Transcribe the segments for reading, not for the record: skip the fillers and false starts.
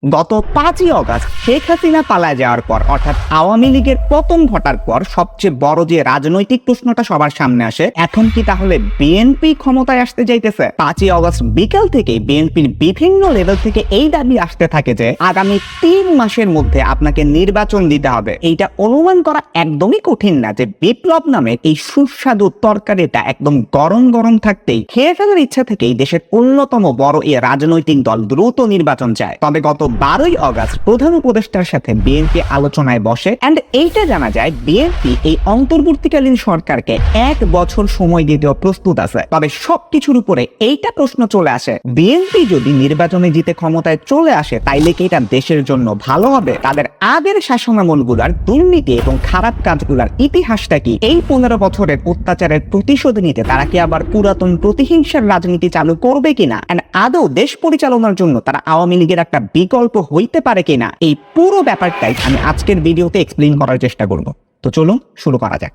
গত 5ই অগাস্ট শেখ হাসিনা পালায় যাওয়ার পর অর্থাৎ আওয়ামী লীগের পতন ঘটার পর সবচেয়ে বড় যে রাজনৈতিক প্রশ্নটা সবার সামনে আসে, এখন কি তাহলে বিএনপি ক্ষমতায় আসতে যাইতেছে? 5ই অগাস্ট বিকাল থেকে বিএনপির বিভিন্ন লেভেল থেকে এই দাবি আসতে থাকে যে আগামী 3 মাসের মধ্যে আপনাকে নির্বাচন দিতে হবে। এইটা অনুমান করা একদমই কঠিন না যে বিপ্লব নামে এই সুস্বাদু তরকারিটা একদম গরম গরম থাকতেই খেয়ে ফেলার ইচ্ছা থেকেই দেশের অন্যতম বড় এই রাজনৈতিক দল দ্রুত নির্বাচন চায়। তবে গত 12ই অগাস্ট প্রধান উপদেষ্টার সাথে বিএনপি আলোচনায় বসে এন্ড এইটা জানা যায় বিএনপি এই অন্তর্বর্তীকালীন সরকারকে 1 বছর সময় দিতেও প্রস্তুত আছে। তবে সবকিছুর উপরে এইটা প্রশ্ন চলে আসে, বিএনপি যদি নির্বাচনে জিতে ক্ষমতায় চলে আসে তাইলে কি এটা দেশের জন্য ভালো হবে? তাদের আগের শাসনামলগুলার দুর্নীতি এবং খারাপ কাজগুলার ইতিহাসটা কি? এই 15 বছরের অত্যাচারের প্রতিশোধ নিতে তারা কি আবার পুরাতন প্রতিহিংসার রাজনীতি চালু করবে কিনা? এন্ড আদৌ দেশ পরিচালনার জন্য তারা আওয়ামী লীগের একটা বিকল্প হইতে পারে কিনা? এই পুরো ব্যাপারটাই আমি আজকের ভিডিওতে এক্সপ্লেইন করার চেষ্টা করব। তো চলুন শুরু করা যাক।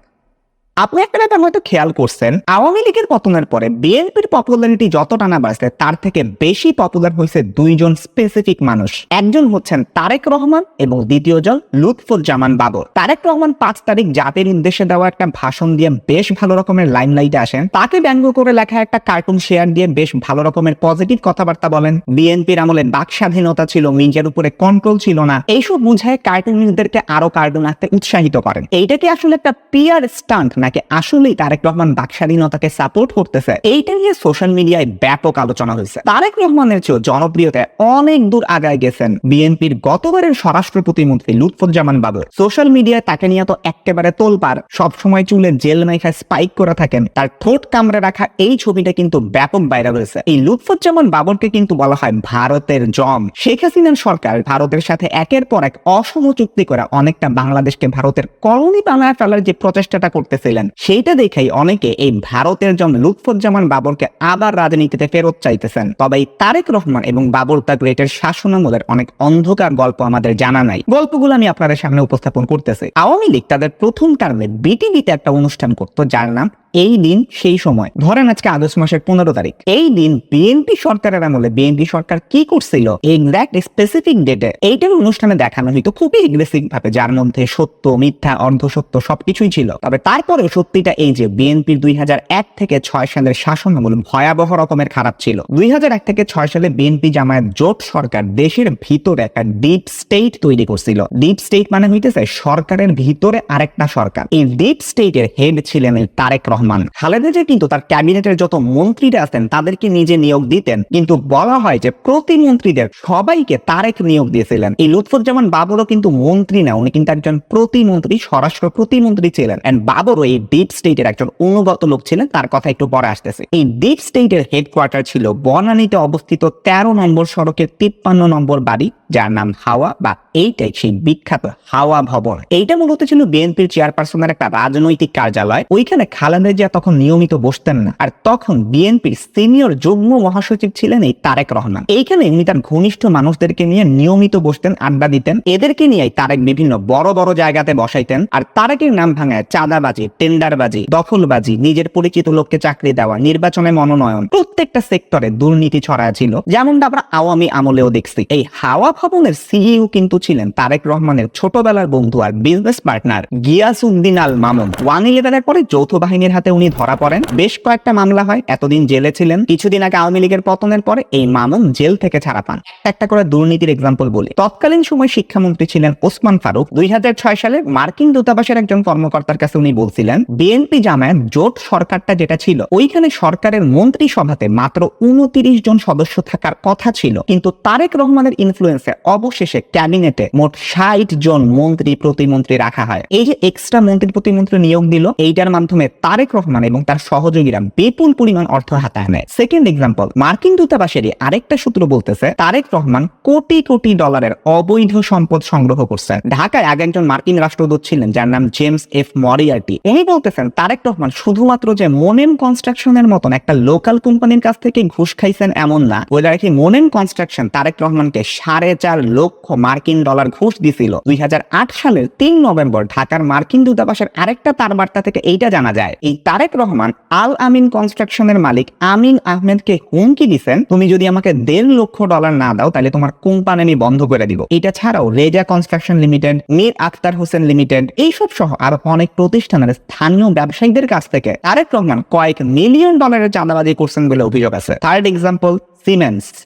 আপনি একটা ব্যাপার হয়তো খেয়াল করছেন, আওয়ামী লীগের পতনের পরে বিএনপির পপুলারিটি যতটা না বাড়ছে তার থেকে বেশি পপুলার হয়েছে দুইজন স্পেসিফিক মানুষ। একজন হচ্ছেন তারেক রহমান এবং দ্বিতীয়জন লুৎফুজ্জামান বাবর। তারেক রহমান 5 তারিখ জাতির উদ্দেশ্যে দেওয়া একটা ভাষণ দিয়ে বেশ ভালো রকমের লাইমলাইটে আসেন। তাকে ব্যঙ্গ করে লেখা একটা কার্টুন শেয়ার দিয়ে বেশ ভালো রকমের পজিটিভ কথাবার্তা বলেন। বিএনপির আমলে বাক স্বাধীনতা ছিল, মিডিয়ার উপরে কন্ট্রোল ছিল না, এইসব বুঝায় কার্টুনিস্টদেরকে আরো কার্টুন আঁকতে উৎসাহিত করেন। এইটা কি আসলে একটা পিআর স্টান্ট নাকি আসলেই তারেক রহমান বাক স্বাধীনতাকে সাপোর্ট করতেছে? এইটা নিয়ে সোশ্যাল মিডিয়ায় ব্যাপক আলোচনা হয়েছে। তারেক রহমানের চেয়েও জনপ্রিয়তায় অনেক দূর আগায় গেছেন বিএনপির গতবারের স্বরাষ্ট্র প্রতিমন্ত্রী লুৎফুজ্জামান বাবর। সোশ্যাল মিডিয়ায় তাকে নিয়ে তো একেবারে তোলপাড়, সবসময় চুলে জেল মেখা স্পাইক করে থাকেন, তার ঠোঁট কামড়ে রাখা এই ছবিটা কিন্তু ব্যাপক ভাইরাল হয়েছে। এই লুৎফুজ্জামান বাবরকে কিন্তু বলা হয় ভারতের জম। শেখ হাসিনার সরকার ভারতের সাথে একের পর এক অসম চুক্তি করে অনেকটা বাংলাদেশকে ভারতের কলোনি বানায় ফেলার যে প্রচেষ্টাটা করতেছিলেন, সেইটা দেখেই অনেকে এই ভারতের জম লুৎফুজ্জামান বাবরকে আবার রাজনীতিতে ফেরত চাইতেছেন। তবে এই তারেক রহমান এবং বাবর দ্য গ্রেটের শাসনামলের অনেক অন্ধকার গল্প আমাদের জানা নাই। গল্পগুলো আমি আপনাদের সামনে উপস্থাপন করতেছি। আওয়ামী লীগ তাদের প্রথম টার্মে বিটিভিতে একটা অনুষ্ঠান করতো যার নাম এই দিন সেই সময়। ধরেন আজকে আগস্ট মাসের 15 তারিখ। এই দিন বিএনপি সরকারের আমলে বিএনপি সরকার কি করছিল এক্সাক্ট স্পেসিফিক ডেটে এইটার অনুষ্ঠানে দেখানো হইতো খুবই এগ্রেসিভ ভাবে, যার মধ্যে সত্য মিথ্যা অর্ধসত্য সবকিছুই ছিল। তবে তারপরেও সত্যিটা এই যে বিএনপির 2001 থেকে 6 সালের শাসনামল ভয়াবহ রকমের খারাপ ছিল। 2001 থেকে 6 সালে বিএনপি জামায়াত জোট সরকার দেশের ভিতরে একটা ডিপ স্টেট তৈরি করছিল। ডিপ স্টেট মানে হইতেছে সরকারের ভিতরে আরেকটা সরকার। এই ডিপ স্টেটের হেড ছিলেন তারেক রহমান। খালেদা জিয়া কিন্তু তার ক্যাবিনেটের যত মন্ত্রীরা আছেন তাদেরকে নিজে নিয়োগ দিতেন, কিন্তু বলা হয় যে প্রতিমন্ত্রীদের সবাইকে তারেক নিয়োগ দিয়েছিলেন। এই লুৎফুজ্জামান বাবরও কিন্তু মন্ত্রী না, উনি কিন্তু একজন প্রতিমন্ত্রী, স্বরাষ্ট্র প্রতিমন্ত্রী ছিলেন। এন্ড বাবরও এই ডিপ স্টেটের একজন অনুগত লোক ছিলেন, তার কথা একটু পরে আসতেছে। এই ডিপ স্টেটের হেডকোয়ার্টার ছিল বনানীতে অবস্থিত 13 নম্বর সড়কের 53 নম্বর বাড়ি, যার নাম হাওয়া, বা এইটাই সেই বিখ্যাত হাওয়া ভবন। এইটা মূলত ছিল বিএনপির চেয়ারপারসনের একটা রাজনৈতিক কার্যালয়। ওইখানে খালেদা জিয়া তখন নিয়মিত বসতেন না, আর তখন বিএনপির সিনিয়র যুগ্ম মহাসচিব ছিলেন এই তারেক রহমান। এইখানে উনি তার ঘনিষ্ঠ মানুষদেরকে নিয়ে নিয়মিত বসতেন, আড্ডা দিতেন। এদেরকে নিয়ে তারেক বিভিন্ন বড় বড় জায়গাতে বসাইতেন। আর তারেকের নাম ভাঙায় চাঁদাবাজি, টেন্ডারবাজি, দখলবাজি, নিজের পরিচিত লোককে চাকরি দেওয়া, নির্বাচনে মনোনয়ন, প্রত্যেকটা সেক্টরে দুর্নীতি ছড়ায় ছিল, যেমনটা আমরা আওয়ামী আমলেও দেখছি। এই হাওয়া ভবনের সিইও কিন্তু ছিলেন তারেক রহমানের ছোটবেলার বন্ধু আর বিজনেস পার্টনার গিয়াসউদ্দিন আল মামুন। 1/11 পরে যৌথ বাহিনীর হাতে উনি ধরা পড়েন, বেশ কয়েকটা মামলা হয়, এতদিন জেলে ছিলেন। কিছুদিন আগে আওয়ামী লীগের পতনের পরে এই মামুন জেল থেকে ছাড়া পান। একটা করে দুর্নীতির এক্সাম্পল বলি। তৎকালীন সময় শিক্ষামন্ত্রী ছিলেন ওসমান ফারুক। 2006 সালে মার্কিন দূতাবাসের একজন কর্মকর্তার কাছে উনি বলছিলেন বিএনপি জামায়াত জোট সরকারটা যেটা ছিল ওইখানে সরকারের মন্ত্রিসভাতে মাত্র 29 জন সদস্য থাকার কথা ছিল, কিন্তু তারেক রহমানের ইনফ্লুয়েন্সে অবশেষে ক্যাবিনেটে মোট 60 জন মন্ত্রী প্রতিমন্ত্রী রাখা হয়। এই যে এক্সট্রা মন্ত্রী প্রতিমন্ত্রী নিয়োগ দিল, এইটার মাধ্যমে তারেক রহমান এবং তার সহযোগীরা বিপুল পরিমাণ অর্থ হাতায় নেয়। সেকেন্ড এক্সাম্পল, মার্কিন দূতাবাসেরই আরেকটা সূত্র বলতেছে তারেক রহমান কোটি কোটি ডলারের অবৈধ সম্পদ সংগ্রহ করছেন। ঢাকায় আগে একজন মার্কিন রাষ্ট্রদূত ছিলেন যার নাম জেমস এফ মরিয়ার্টি। উনি বলতেছেন তারেক রহমান শুধুমাত্র যে মোনেম কনস্ট্রাকশনের মতন একটা লোকাল কোম্পানির কাছ থেকে ঘুষ খাইছেন এমন না, বলে রাখি মোনেম কনস্ট্রাকশন তারেক রহমানকে 4.5 লক্ষ মার্কিন ডলার ঘুষ দিছিল। 2008 সালের 3 নভেম্বর ঢাকার মার্কিন দূতাবাসের আরেকটা তার বার্তা থেকে এইটা জানা যায় এই তারেক রহমান আল আমিন কনস্ট্রাকশনের মালিক আমিন আহমেদকে হুমকি দিচ্ছেন, তুমি যদি আমাকে $1.5 লাখ না দাও তাহলে তোমার কোম্পানি আমি বন্ধ করে দিব। এটা ছাড়াও Reza construction limited, Mir Akhtar Hossain limited, এইসব সহ আরো অনেক প্রতিষ্ঠানের স্থানীয় ব্যবসায়ীদের কাছ থেকে তারেক রহমান কয়েক মিলিয়ন ডলারের চাঁদাবাজি করছেন বলে অভিযোগ আছে। থার্ড এক্সাম্পল,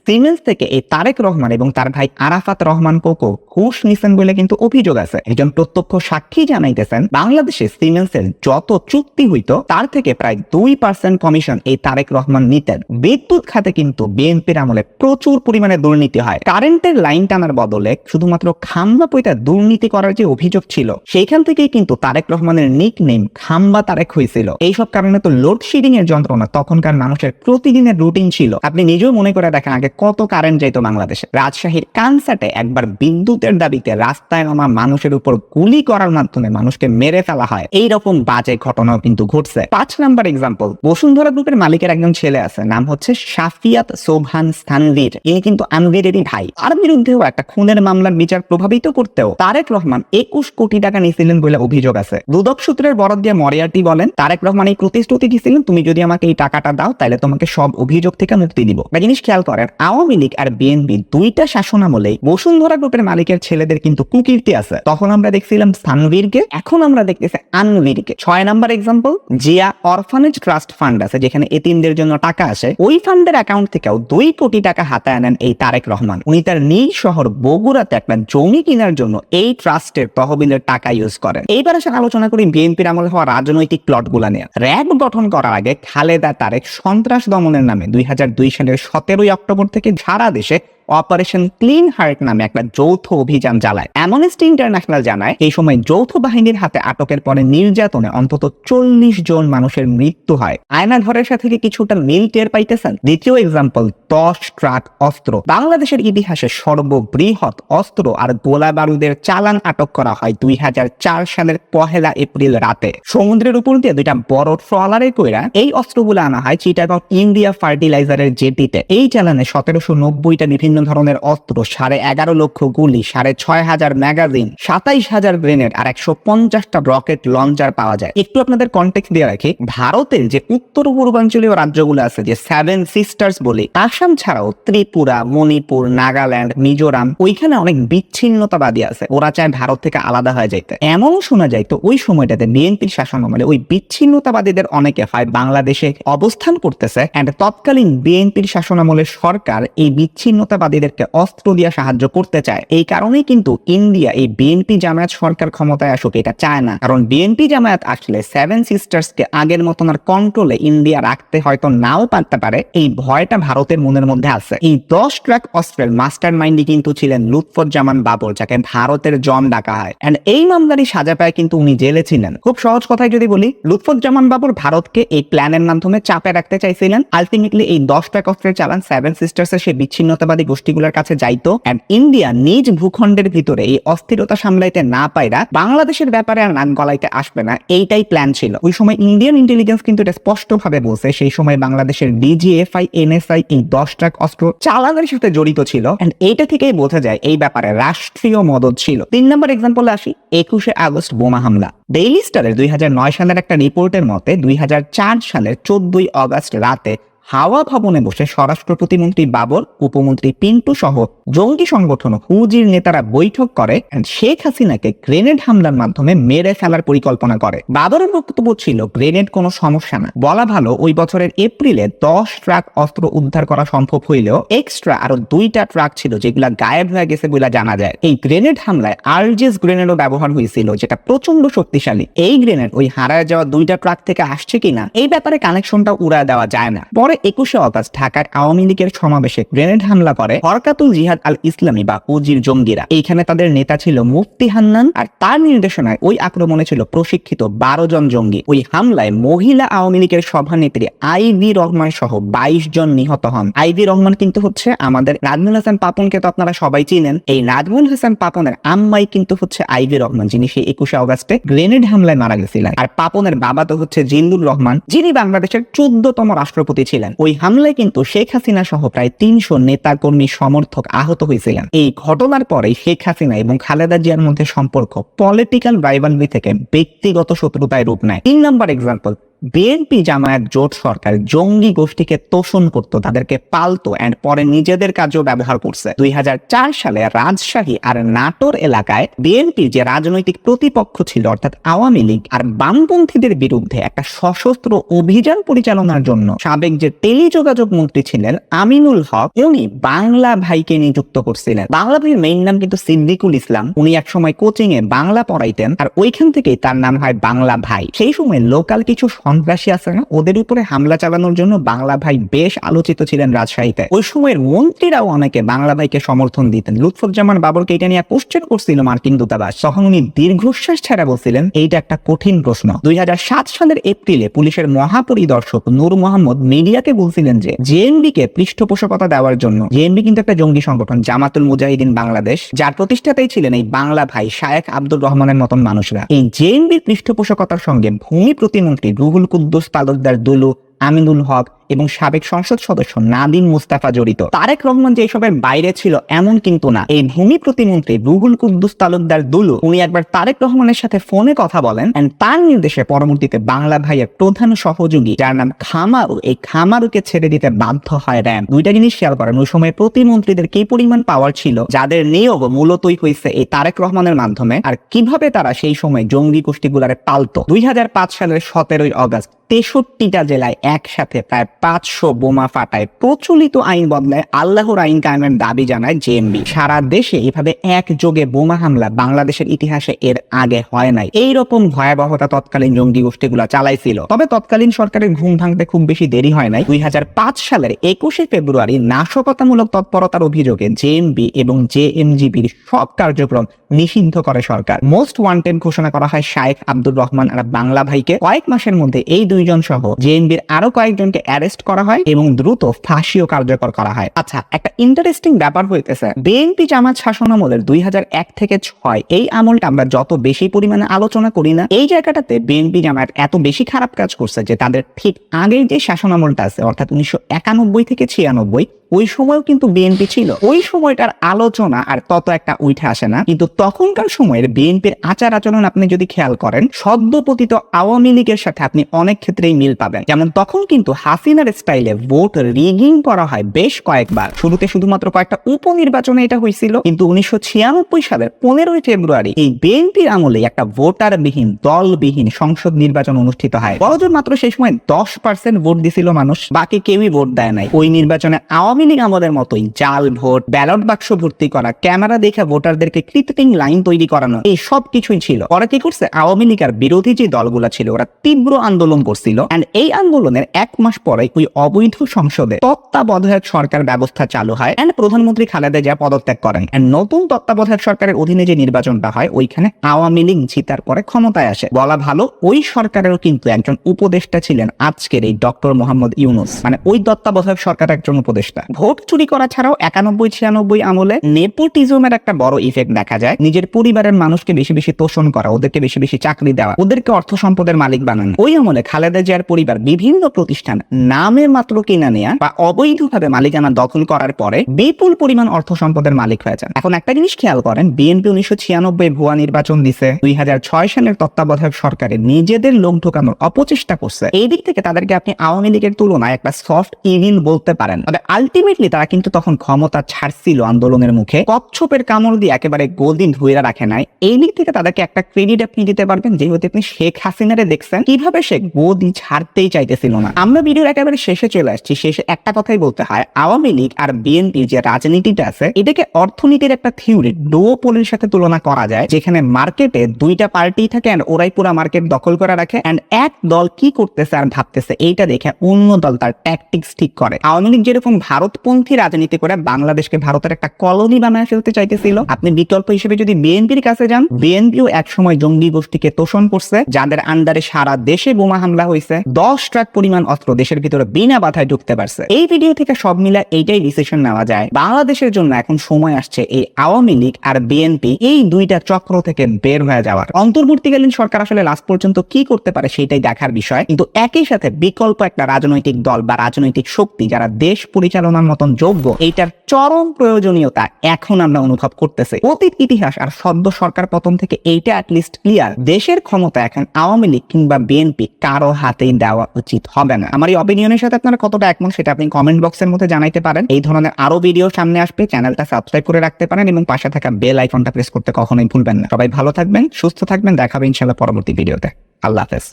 সিমেন্স থেকে এই তারেক রহমান এবং তার ভাই আরাফাত রহমান কোকো ঘুষ নিছেন বলে কিন্তু অভিযোগ আছে। একজন প্রত্যক্ষ সাক্ষী জানাইতেছেন, বাংলাদেশে সিমেন্সের যত চুক্তি হইতো তার থেকে প্রায় 2% কমিশন এই তারেক রহমান নিতেন। বিদ্যুৎ খাতে কিন্তু বিএনপির আমলে প্রচুর পরিমাণে দুর্নীতি হয়। কারেন্টের লাইন টানার বদলে শুধুমাত্র খাম্বা পয়টা দুর্নীতি করার যে অভিযোগ ছিল, সেইখান থেকেই কিন্তু তারেক রহমানের নিকনেম খাম্বা তারেক হয়েছিল। এইসব কারণে তো লোডশেডিং এর যন্ত্রণা তখনকার মানুষের প্রতিদিনের রুটিন ছিল। আপনি নিজেও মনে করে দেখেন আগে কত কারেন্ট যাইতো বাংলাদেশে। রাজশাহীর কানসাটে একবার বিদ্যুতের দাবিতে রাস্তায় নামা মানুষের উপর গুলি করার মাধ্যমে মানুষকে মেরে ফেলা হয়। এইরকম বাজে ঘটনাও কিন্তু ঘটছে। 5 নাম্বার এক্সাম্পল, বসুন্ধরা গ্রুপের মালিকের একজন ছেলে আছে, নাম হচ্ছে শাফিয়াত সোবহান স্থানভীর। ইনি কিন্তু আনভীরেরই ভাই। তার বিরুদ্ধেও একটা খুনের মামলার বিচার প্রভাবিত করতেও তারেক রহমান 21 কোটি টাকা নিয়েছিলেন বলে অভিযোগ আছে। দুদক সূত্রের বরাত দিয়ে মরিয়ার্টি বলেন, তারেক রহমান এই প্রতিশ্রুতি দিয়েছিলেন, তুমি যদি আমাকে এই টাকাটা দাও তাহলে তোমাকে সব অভিযোগ থেকে মুক্তি দিব। জিনিস খেয়াল করেন, আওয়ামী লীগ আর বিএনপি দুইটা শাসনামলেই বসুন্ধরা গ্রুপের মালিকের ছেলেদের কিন্তু কুকীর্তি আছে। তখন আমরা দেখছিলাম স্থানবীরকে, এখন আমরা দেখতেছি আনবীরকে। 6 number example, Zia orphanage trust fund আছে যেখানে এতিমদের জন্য টাকা আসে, ওই ফান্ডের অ্যাকাউন্ট থেকেও 2 কোটি টাকা হাতায় আনেন এই তারেক রহমান। উনি তার নিজ শহর বগুড়াতে একটা জমি কেনার জন্য এই ট্রাস্টের তহবিলের টাকা ইউজ করেন। এইবার আসলে আলোচনা করি বিএনপির আমলে হওয়া রাজনৈতিক প্লটগুলা নিয়ে। র্যাব গঠন করার আগে খালেদা তারেক সন্ত্রাস দমনের নামে 2002 সালের 17 অক্টোবর থেকে সারা দেশে অপারেশন ক্লিন হার্ট নামে একটা যৌথ অভিযান চালায়। অ্যামনেস্টি ইন্টারন্যাশনাল জানায়, এই সময় যৌথ বাহিনীর হাতে আটকের পরে নির্যাতনে অন্তত 40 জন মানুষের মৃত্যু হয়। আয়নাঘরের সাথে কিছুটা মিল টের পাইতেছেন। দ্বিতীয় এক্সাম্পল, 10 ট্রাক অস্ত্র। বাংলাদেশের ইতিহাসে সর্ববৃহৎ অস্ত্র আর গোলা বারুদের চালান আটক করা হয় 2004 সালের 1 এপ্রিল রাতে। সমুদ্রের উপর দিয়ে 2টা বড় ট্রলারে কইরা এই অস্ত্রগুলো আনা হয় চিটাগং ইন্ডিয়া ফার্টিলাইজারের জেটিতে। এই চালানে 1790টা বিভিন্ন ধরনের অস্ত্র, 11.5 লক্ষ গুলি, 6,500 ম্যাগাজিন, 27,000 গ্রেনেড আর 150টা রকেট লঞ্চার পাওয়া যায়। একটু আপনাদের কনটেক্সট দিয়ে রাখি, ভারতের যে উত্তর পূর্বাঞ্চলীয় রাজ্যগুলো আছে যে 7 সিস্টার্স বলে, আসাম ছাড়াও ত্রিপুরা, মণিপুর, নাগাল্যান্ড, মিজোরাম, ওইখানে অনেক বিচ্ছিন্নতাবাদী আছে। ওরা চায় ভারত থেকে আলাদা হয়ে যাইতে। এমন শোনা যাইতো ওই সময়টাতে বিএনপির শাসনামলে ওই বিচ্ছিন্নতাবাদীদের অনেকে হয় বাংলাদেশে অবস্থান করতেছে, এন্ড তৎকালীন বিএনপির শাসনামলের সরকার এই বিচ্ছিন্নতাবাদীদেরকে অস্ত্র দিয়ে সাহায্য করতে চায়। এই কারণেই কিন্তু ইন্ডিয়া এই বিএনপি জামায়াত সরকার ক্ষমতায় আসুক এটা চায় না, কারণ বিএনপি জামায়াত আসলে 7 সিস্টার্সকে আগের মতন আর কন্ট্রোলে ইন্ডিয়া রাখতে হয়তো নাও পারতে পারে, এই ভয়টা ভারতের মনের মধ্যে আছে। এই 10 ট্রাক অস্ত্রের মাস্টার মাইন্ডই কিন্তু ছিলেন লুৎফুজ্জামান বাবর, যাকে ভারতের জন ডাকা হয়। এন্ড এই মামলারই সাজা পায় কিন্তু উনি জেলে ছিলেন। খুব সহজ কথায় যদি বলি, লুৎফুজ্জামান বাবর ভারতকে এই প্ল্যানের মাধ্যমে চাপে রাখতে চাইছিলেন। আলটিমেটলি এই 10 ট্রাক অস্ত্রের চালান 7 সিস্টার্সের সেই বিচ্ছিন্নতাবাদী গোষ্ঠীগুলোর কাছে যাইতো, এন্ড ইন্ডিয়া নিজ ভূখণ্ডের ভিতরে এই অস্থিরতা সামলাইতে না পাইরা বাংলাদেশের ব্যাপারে আর নাক গলাইতে আসবে না, এইটাই প্ল্যান ছিল। ওই সময় ইন্ডিয়ান ইন্টেলিজেন্স কিন্তু এটা স্পষ্ট ভাবে বলছে, সেই সময় বাংলাদেশের ডিজিএফআই, এনএসআই এই 10 ট্রাক অস্ত্র চালানের সাথে জড়িত ছিল, এন্ড এইটা থেকেই বোঝা যায় এই ব্যাপারে রাষ্ট্রীয় মদদ ছিল। 3 নম্বর এক্সাম্পল আসি, 21 আগস্ট বোমা হামলা। ডেইলি স্টারের 2009 সালের একটা রিপোর্টের মতে 2004 সালের 14 আগস্ট রাতে হাওয়া ভবনে বসে স্বরাষ্ট্র প্রতিমন্ত্রী বাবর, উপমন্ত্রী পিন্টু সহ জঙ্গি সংগঠন হুজির নেতারা বৈঠক করে শেখ হাসিনাকে গ্রেনেড হামলার মাধ্যমে মেরে ফেলার পরিকল্পনা করে। বাবরের বক্তব্য ছিল, গ্রেনেড কোনো সমস্যা না, বলা ভালো ওই বছরের এপ্রিলে 10 ট্রাক অস্ত্র উদ্ধার করা সম্ভব হইলেও এক্সট্রা আরো 2টা ট্রাক ছিল যেগুলা গায়েব হয়ে গেছে বলে জানা যায়। এই গ্রেনেড হামলায় আরজিএস গ্রেনেডও ব্যবহার হয়েছিল, যেটা প্রচন্ড শক্তিশালী। এই গ্রেনেড ওই হারায় যাওয়া 2টা ট্রাক থেকে আসছে কিনা এই ব্যাপারে কানেকশনটা উড়ায় দেওয়া যায় না। পরে 21 আগস্ট ঢাকার আওয়ামী লীগের সমাবেশে গ্রেনেড হামলা করে হরকাতুল জিহাদ আল ইসলামী বা হুজির জঙ্গিরা। এইখানে তাদের নেতা ছিল মুফতি হান্নান, আর তার নির্দেশনায় ওই আক্রমণে ছিল প্রশিক্ষিত 12 জন জঙ্গি। ওই হামলায় মহিলা আওয়ামী লীগের সভানেত্রী আইভি রহমান সহ 22 জন নিহত হন। আইভি রহমান কিন্তু হচ্ছে আমাদের নাজমুল হাসান পাপনকে তো আপনারা সবাই চিনেন। এই নাজমুল হাসান পাপনের আম্মাই কিন্তু হচ্ছে আইভি রহমান, যিনি সেই 21 আগস্টে গ্রেনেড হামলায় মারা গেছিলেন। আর পাপনের বাবা তো হচ্ছে জিল্লুর রহমান, যিনি বাংলাদেশের 14তম রাষ্ট্রপতি ছিলেন। ওই হামলায় কিন্তু শেখ হাসিনা সহ প্রায় 300 নেতা কর্মী সমর্থক আহত হয়েছিলেন। এই ঘটনার পরে শেখ হাসিনা এবং খালেদা জিয়ার মধ্যে সম্পর্ক পলিটিক্যাল রাইভালরি থেকে ব্যক্তিগত শত্রুতায় রূপ নেয়। 3 নম্বর এক্সাম্পল, বিএনপি জামায়াত জোট সরকার জঙ্গি গোষ্ঠীকে তোষণ করতো, তাদেরকে পালতো এন্ড পরে নিজেদের কাজেও ব্যবহার করছে। 2004 সালে রাজশাহী আর নাটোর এলাকায় বিএনপি যে রাজনৈতিক প্রতিপক্ষ ছিল অর্থাৎ আওয়ামী লীগ আর বামপন্থীদের বিরুদ্ধে একটা সশস্ত্র অভিযান পরিচালনার জন্য সাবেক যে টেলিযোগাযোগ মন্ত্রী ছিলেন আমিনুল হক, উনি বাংলা ভাইকে নিযুক্ত করছিলেন। বাংলা ভাইয়ের মেইন নাম কিন্তু সিদ্দিকুল ইসলাম। উনি একসময় কোচিং এ বাংলা পড়াইতেন আর ওইখান থেকেই তার নাম হয় বাংলা ভাই। সেই সময় লোকাল কিছু সন্ত্রাসী আছে না, ওদের উপরে হামলা চালানোর জন্য বাংলা ভাই বেশ আলোচিত ছিলেন রাজশাহীতে। ওই সময়ের মন্ত্রীরাও অনেকে বাংলা ভাইকে সমর্থন দিতেন। লুৎফুজ্জামান বাবরকে এটা নিয়ে কোশ্চেন করছিল মার্কিন দূতাবাস, তখন উনি দীর্ঘশ্বাস ছেড়ে বলছিলেন এইটা একটা কঠিন প্রশ্ন। 2007 সালের এপ্রিলে পুলিশের মহাপরিদর্শক নূর মোহাম্মদ মিডিয়াকে বলছিলেন যে জেএমবি কে পৃষ্ঠপোষকতা দেওয়ার জন্য, জেএমবি কিন্তু একটা জঙ্গি সংগঠন, জামাতুল মুজাহিদিন বাংলাদেশ, যার প্রতিষ্ঠাতাই ছিলেন এই বাংলা ভাই শায়েখ আব্দুর রহমানের মতন মানুষরা। এই জেএমবির পৃষ্ঠপোষকতার সঙ্গে ভূমি প্রতিমন্ত্রী রুহুল কুদ্দুস তালুকদার দুলু, আমিনুল হক এবং সাবেক সংসদ সদস্য নাদিম মুস্তাফা জড়িত। তারেক রহমান যে এসবের বাইরে ছিল এমন কিন্তু না। এই ভূমি প্রতিমন্ত্রী রুহুল কুদ্দুস তালুকদার দুলু উনি একবার তারেক রহমানের সাথে ফোনে কথা বলেন এন্ড তার নির্দেশে পরবর্তীতে বাংলা ভাইয়ের প্রধান সহযোগী যার নাম খামারু, এই খামারুকে ছেড়ে দিতে বাধ্য হয় র্যাব। দুইটা জিনিস খেয়াল করেন, ওই সময় প্রতিমন্ত্রীদের কি পরিমাণ পাওয়ার ছিল, যাদের নিয়োগ মূলতই হয়েছে এই তারেক রহমানের মাধ্যমে, আর কিভাবে তারা সেই সময় জঙ্গি গোষ্ঠীগুলারে পালতো। 2005 সালের 17 আগস্ট 63টা জেলায় একসাথে প্রায় 500 বোমা ফাটায় প্রচলিত আইন বদলায় আল্লাহর আইন কায়েমের দাবি জানায় জেএমবি। সারা দেশে এভাবে একযোগে বোমা হামলা বাংলাদেশের ইতিহাসে এর আগে হয় নাই। এইরকম ভয়াবহতা তৎকালীন জঙ্গি গোষ্ঠীগুলো চালাইছিল। তবে তৎকালীন সরকারের ঘুম ভাঙতে খুব বেশি দেরি হয় নাই। 2005 সালের 21 ফেব্রুয়ারি নাশকতামূলক তৎপরতার অভিযোগে জেএমবি এবং জেএমজিবির সব কার্যক্রম নিষিদ্ধ করে সরকার। মোস্ট ওয়ান্টেড ঘোষণা করা হয় শায়েখ আব্দুর রহমান আর বাংলা ভাইকে। কয়েক মাসের মধ্যে এই দুইজন সহ জেএমবির আরো কয়েকজনকে অ্যারেস্ট করা হয় এবং দ্রুত ফাঁসিও কার্যকর করা হয়। আচ্ছা, একটা ইন্টারেস্টিং ব্যাপার হইতেছে, বিএনপি জামাত শাসনামলের 2001 থেকে 2006 এই আমলটা আমরা যত বেশি পরিমাণে আলোচনা করি না, এই জায়গাটাতে বিএনপি জামাত এত বেশি খারাপ কাজ করছে যে তাদের ঠিক আগের যে শাসনামলটা আছে অর্থাৎ 1991 থেকে 96 ওই সময়ও কিন্তু বিএনপি ছিল। ওই সময়টার আলোচনা আর তত একটা উঠে আসে না, কিন্তু তখনকার সময়ের বিএনপির আচার আচরণ আপনি যদি খেয়াল করেন সদ্যপতিত আওয়ামী লীগের সাথে আপনি অনেক ক্ষেত্রেই মিল পাবেন। যেমন তখন কিন্তু হাসিনার স্টাইলে ভোট রিগিং করা হয় বেশ কয়েকবার। শুরুতে শুধুমাত্র কয়েকটা উপনির্বাচনে এটা হয়েছিল, কিন্তু 1996 সালের 15 ফেব্রুয়ারি এই বিএনপির আমলে একটা ভোটারবিহীন দলবিহীন সংসদ নির্বাচন অনুষ্ঠিত হয়। বড়জোর মাত্র সেই সময় 10% ভোট দিছিল মানুষ, বাকি কেউই ভোট দেয় নাই। ওই নির্বাচনে আওয়ামী লীগ আমলের মতোই জাল ভোট, ব্যালট বাক্স ভর্তি করা, ক্যামেরা দেখে ভোটারদেরকে কৃত্রিম লাইন তৈরি করানো, এই সব কিছুই ছিল। ওরা কি করছে, আওয়ামী লীগ আর বিরোধী যে দলগুলা ছিল ওরা তীব্র আন্দোলন করছিল এন্ড এই আন্দোলনের 1 মাস পরে ওই অবৈধ সংসদে তত্ত্বাবধায়ক সরকার ব্যবস্থা চালু হয় এন্ড প্রধানমন্ত্রী খালেদা জিয়া পদত্যাগ করেন এন্ড নতুন তত্ত্বাবধায়ক সরকারের অধীনে যে নির্বাচনটা হয় ওইখানে আওয়ামী লীগ জিতার পরে ক্ষমতায় আসে। বলা ভালো ওই সরকারেরও কিন্তু একজন উপদেষ্টা ছিলেন আজকের এই ডক্টর মোহাম্মদ ইউনূস, মানে ওই তত্ত্বাবধায়ক সরকারের একজন উপদেষ্টা। ভোট চুরি করা ছাড়াও 91-96 আমলে নেপোটিজমের একটা বড় ইফেক্ট দেখা যায়। নিজের পরিবারের মানুষকে বেশি বেশি তোষণ করা, ওদেরকে বেশি বেশি চাকরি দেওয়া, ওদেরকে অর্থ সম্পদের মালিক বানানো। ওই আমলে খালেদা জিয়ার পরিবার বিভিন্ন প্রতিষ্ঠান নামে মাত্র কিনা নেয়া বা অবৈধভাবে মালিকানা দখল করার পরে বিপুল পরিমাণ অর্থ সম্পদের মালিক হয়ে যান। এখন একটা জিনিস খেয়াল করেন, বিএনপি 1996 ভুয়া নির্বাচন দিছে, 2006 সালের তত্ত্বাবধায়ক সরকারে নিজেদের লোক ঢোকানোর অপচেষ্টা করছে। এই দিক থেকে তাদেরকে আপনি আওয়ামী লীগের তুলনায় একটা সফট ইভিল বলতে পারেন। তবে আলটিমেটলি তারা কিন্তু তখন ক্ষমতা ছাড়ছিল আন্দোলনের মুখে, কচ্ছপের কামড় দিয়ে একেবারে গোলদিন ধুয়ে রাখে নাই। এই দিক থেকে তাদেরকে একটা ক্রেডিট আপনি দিতে পারবেন, যেহেতু আপনি শেখ হাসিনারে দেখছেন কিভাবে সে গোদি ছাড়তেই চাইতেছিল না। আমরা ভিডিওর একেবারে শেষে চলে আসছি। শেষে একটা কথাই বলতে হয়, আওয়ামী লীগ আর বিএনপির যে রাজনীতিটা আছে এটাকে অর্থনীতির একটা থিওরি ডুওপোলির সাথে তুলনা করা যায়, যেখানে মার্কেটে দুইটা পার্টি থাকে এন্ড ওরাই পুরো মার্কেট দখল করে রাখে এন্ড এক দল কি করতেছে আর ভাবতেছে এইটা দেখে অন্য দল তার ট্যাকটিক্স ঠিক করে। আওয়ামী লীগ যেরকম ভারতপন্থী রাজনীতি করে বাংলাদেশকে ভারতের একটা কলোনি বানায় ফেলতে চাইতেছিল, আপনি বিকল্প হিসেবে যদি বিএনপির কাছে যান, বিএনপিও একসময় জঙ্গি গোষ্ঠীকে তোষণ করছে, যাদের আন্ডারে সারা দেশে বোমা হামলা হয়েছে, 10 ট্রাক পরিমাণ অস্ত্র দেশের ভিতরে বিনা বাধায় ঢুকতে পারছে। এই ভিডিও থেকে সব মিলে এইটাই ডিসিশন নেওয়া যায়, বাংলাদেশের জন্য এখন সময় আসছে এই আওয়ামী লীগ আর বিএনপি এই দুইটা চক্র থেকে বের হয়ে যাওয়ার। অন্তর্বর্তীকালীন সরকার আসলে লাস্ট পর্যন্ত কি করতে পারে সেটাই দেখার বিষয়, কিন্তু একই সাথে বিকল্প একটা রাজনৈতিক দল বা রাজনৈতিক শক্তি যারা দেশ পরিচালনা পরিচালনার মতন যোগ্য, এইটার চরম প্রয়োজনীয়তা এখন আমরা অনুভব করতেছি। অতীত ইতিহাস আর সদ্য সরকার পতন থেকে এইটা অ্যাটলিস্ট ক্লিয়ার, দেশের ক্ষমতা এখন আওয়ামী লীগ কিংবা বিএনপি কারো হাতেই দেওয়া উচিত হবে না। আমার এই অপিনিয়নের সাথে আপনারা কতটা একমত সেটা আপনি কমেন্ট বক্সের মধ্যে জানাইতে পারেন। এই ধরনের আরো ভিডিও সামনে আসবে, চ্যানেলটা সাবস্ক্রাইব করে রাখতে পারেন এবং পাশে থাকা বেল আইকনটা প্রেস করতে কখনোই ভুলবেন না। সবাই ভালো থাকবেন, সুস্থ থাকবেন, দেখাবে ইনশাআল্লাহ পরবর্তী ভিডিওতে। আল্লাহ হাফেজ।